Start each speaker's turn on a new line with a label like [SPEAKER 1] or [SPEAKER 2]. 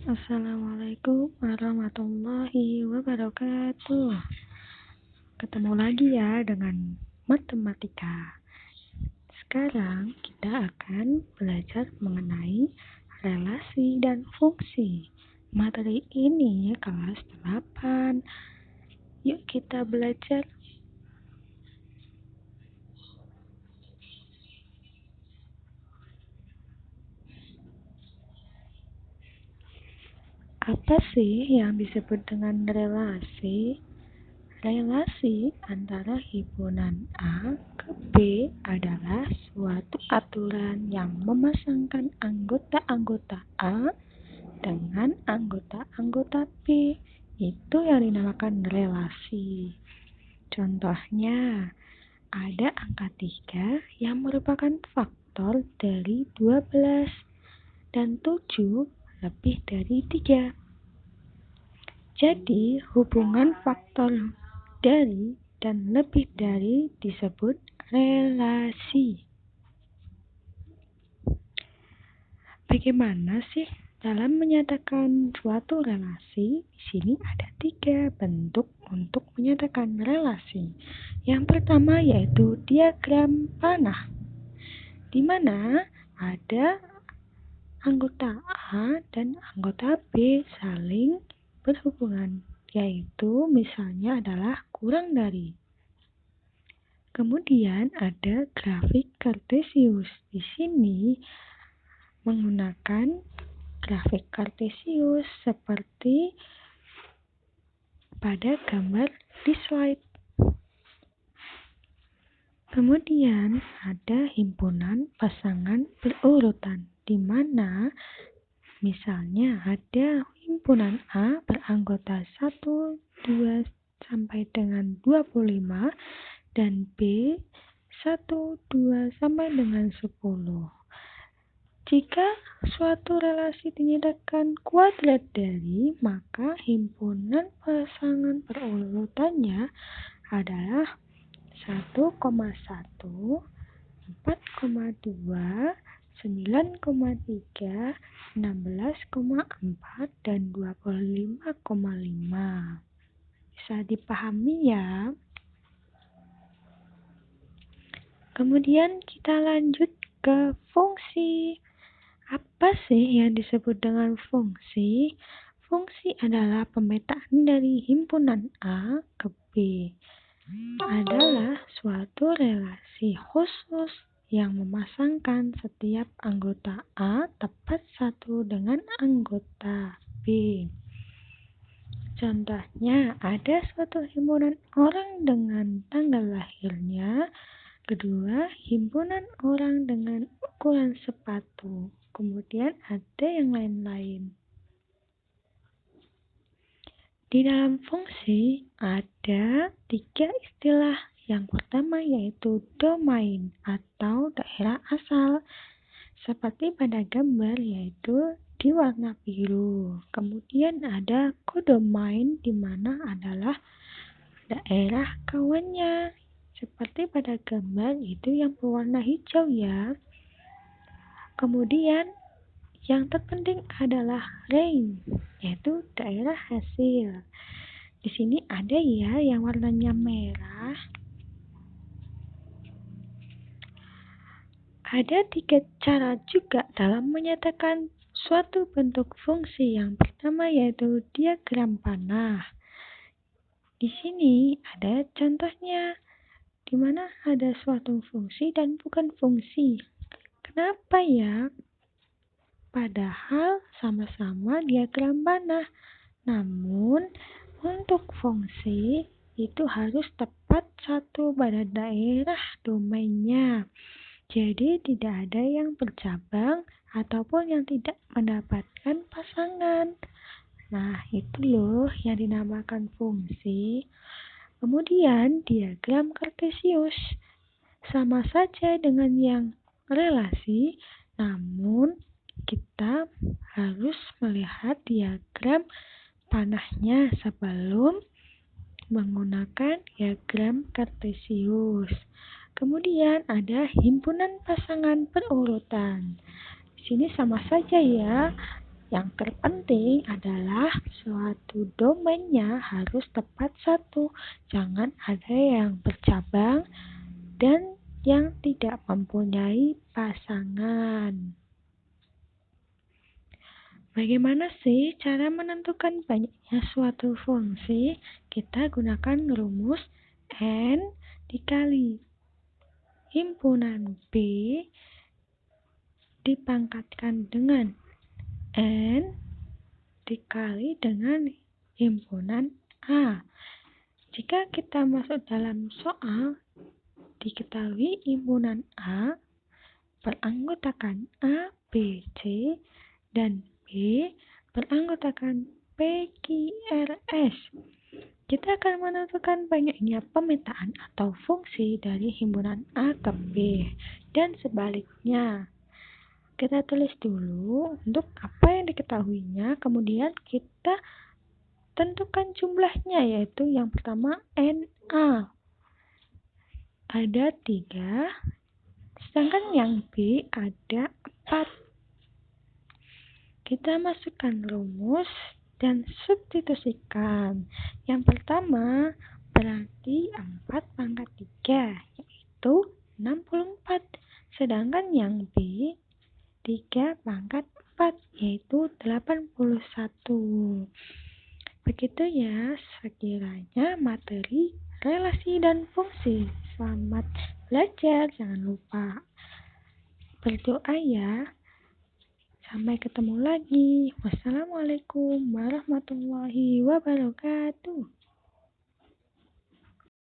[SPEAKER 1] Assalamualaikum warahmatullahi wabarakatuh. Ketemu lagi ya dengan matematika. Sekarang kita akan belajar mengenai relasi dan fungsi. Materi ini kelas 8. Yuk kita belajar. Apa sih yang disebut dengan relasi? Relasi antara himpunan A ke B adalah suatu aturan yang memasangkan anggota-anggota A dengan anggota-anggota B. Itu yang dinamakan relasi. Contohnya, ada angka 3 yang merupakan faktor dari 12 dan 7 lebih dari 3. Jadi, hubungan faktor dari dan lebih dari disebut relasi. Bagaimana sih dalam menyatakan suatu relasi? Di sini ada 3 bentuk untuk menyatakan relasi. Yang pertama yaitu diagram panah, di mana ada anggota A dan anggota B saling berhubungan, yaitu misalnya adalah kurang dari. Kemudian ada grafik kartesius. Di sini menggunakan grafik kartesius seperti pada gambar di slide. Kemudian ada himpunan pasangan berurutan, di mana misalnya ada himpunan A beranggota 1, 2, sampai dengan 25 dan B 1, 2, sampai dengan 10. Jika suatu relasi dinyatakan kuadrat dari, maka himpunan pasangan berurutannya adalah 1,1, 4,2, 9,3, 16,4, dan 25,5. Bisa dipahami ya. Kemudian kita lanjut ke fungsi. Apa sih yang disebut dengan fungsi? Fungsi adalah pemetaan dari himpunan A ke B. Adalah suatu relasi khusus yang memasangkan setiap anggota A tepat satu dengan anggota B. Contohnya, ada suatu himpunan orang dengan tanggal lahirnya, kedua, himpunan orang dengan ukuran sepatu, kemudian ada yang lain-lain. Di dalam fungsi ada 3 istilah. Yang pertama yaitu domain atau daerah asal, seperti pada gambar yaitu di warna biru. Kemudian ada kodomain, di mana adalah daerah kawannya, seperti pada gambar itu yang berwarna hijau ya. Kemudian yang terpenting adalah range, yaitu daerah hasil. Di sini ada ya yang warnanya merah. Ada 3 cara juga dalam menyatakan suatu bentuk fungsi. Yang pertama yaitu diagram panah. Di sini ada contohnya, di mana ada suatu fungsi dan bukan fungsi. Kenapa ya? Padahal sama-sama diagram panah. Namun, untuk fungsi itu harus tepat satu pada daerah domainnya. Jadi tidak ada yang bercabang ataupun yang tidak mendapatkan pasangan. Nah, itu loh yang dinamakan fungsi. Kemudian diagram kartesius sama saja dengan yang relasi, namun kita harus melihat diagram panahnya sebelum menggunakan diagram kartesius. Kemudian ada himpunan pasangan berurutan. Di sini sama saja ya. Yang terpenting adalah suatu domainnya harus tepat satu. Jangan ada yang bercabang dan yang tidak mempunyai pasangan. Bagaimana sih cara menentukan banyaknya suatu fungsi? Kita gunakan rumus N dikali himpunan B dipangkatkan dengan N dikali dengan himpunan A. Jika kita masuk dalam soal, diketahui himpunan A beranggotakan A, B, C, dan B beranggotakan P, Q, R, S. Kita akan menentukan banyaknya pemetaan atau fungsi dari himpunan A ke B dan sebaliknya. Kita tulis dulu untuk apa yang diketahuinya, kemudian kita tentukan jumlahnya, yaitu yang pertama NA. Ada 3, sedangkan yang B ada 4. Kita masukkan rumus dan substitusikan. Yang pertama berarti 4 pangkat 3, yaitu 64. Sedangkan yang B 3 pangkat 4, yaitu 81. Begitu ya sekiranya materi relasi dan fungsi. Selamat belajar, jangan lupa berdoa ya. Sampai ketemu lagi. Wassalamualaikum warahmatullahi wabarakatuh.